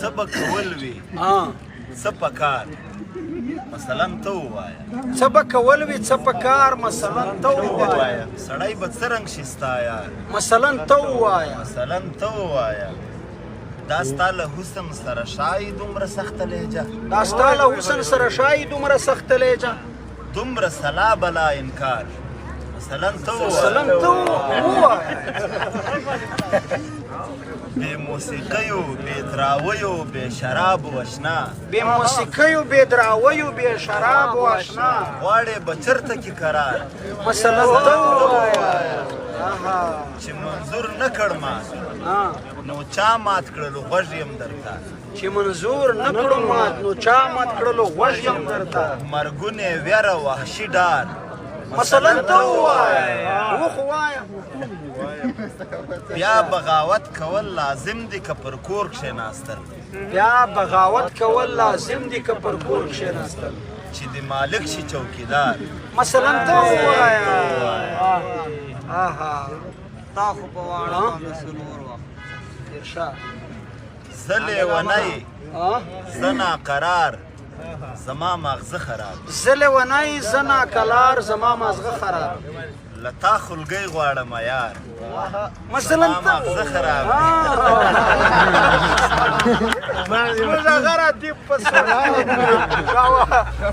څه به کول وي څه په کار مثلا ته ووایه څه به کول وي څه په کار مثلا ته ووایه سړی به څه رنګ شي ستا یار مثلا ته ووایه مثلا ته ووایه دا ستا له حسن سره شایي دومره سخته لهجه دا ستا له حسن سره شایي دومره سخته لهجه دومره سلا بلا انکار مثلا ته ووایه بې موسیقیو بې دراویو بې شرابو اشنا بې موسیقیو بې دراویو بې شرابو اشنا غواړې به چرته کې قرار مثلا ته ووایه چې منظور نه کړ مات نو چا مات کړلو غوږ یم درته چې منظور نه کړو مات نو چا مات کړلو غوږ یم درته مرګونې ویره وحشي ډار مثلا ته ووایه خو وایه بیا بغاوت کول لازم دي که پر کور کښېناستل بیا بغاوت کول لازم دي که پر کور کښېناستل چې د مالک شي چوکیدار مثلا ته ووایه تا خو په واړه باندې سنور وخت زه لیونی زه ناقرار زما مغزه خراب زه لیونی زه ناکلار زما مغزه خراب له تا خلګۍ غواړم یار مثلا زما مغزه خراب زموږ هغه راطب په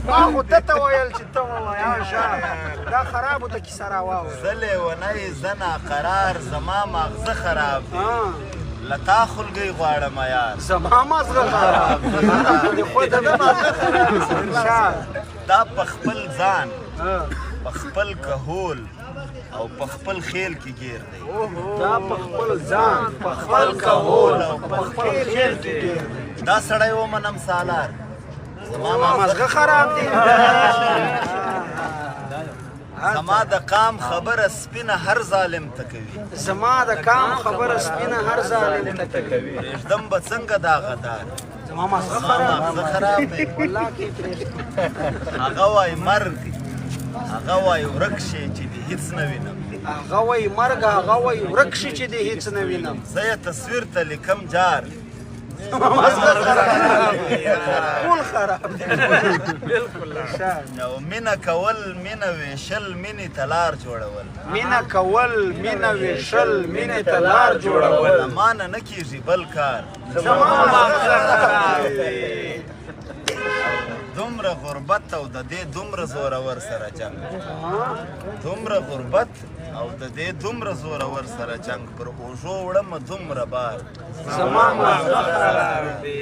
ما خو ده ته ویل چې ته ووایه دا خرابو ته کیسه راواوره زه لیونی زه ناقرار زما مغزه خراب له تا خلګۍ غواړم یار زما مغزه خراب دا په خپل ځان په خپل کهول او په خپل خیل کې ګیر دی دا په خپل ځان په خپل کهول او په خپل خیل کې ګیر دی دا سړی ومنم سالار زما مغزه خراب دی زما د قام خبره سپینه هر ظالم ته کوي زما د قام خبره سپینه هر ظالم ته کوي پرېږدم به څنګه دا غدار زما مغزه خراب دی هغه وایي مرګ هغه وایي ورک شي چې دې هېڅ نه وینم هغه وایي مرګ هغه وایي ورک شي چې دې هېڅ نه وینم زه یې تصویر ته لیکم جار ټول خراب دی او مینه کول مینه ویشل مینې ته لار جوړول مینه کول مینه ویشل مینې ته لار جوړول زمانه نه کېږي بل کار زما مغزه خراب دی دومره غربت او د دې دومره زورور سره جنګ دومره غربت او د دې دومره زورور سره جنګ پر اوږو وړمه دومره بار زما مغزه خراب دی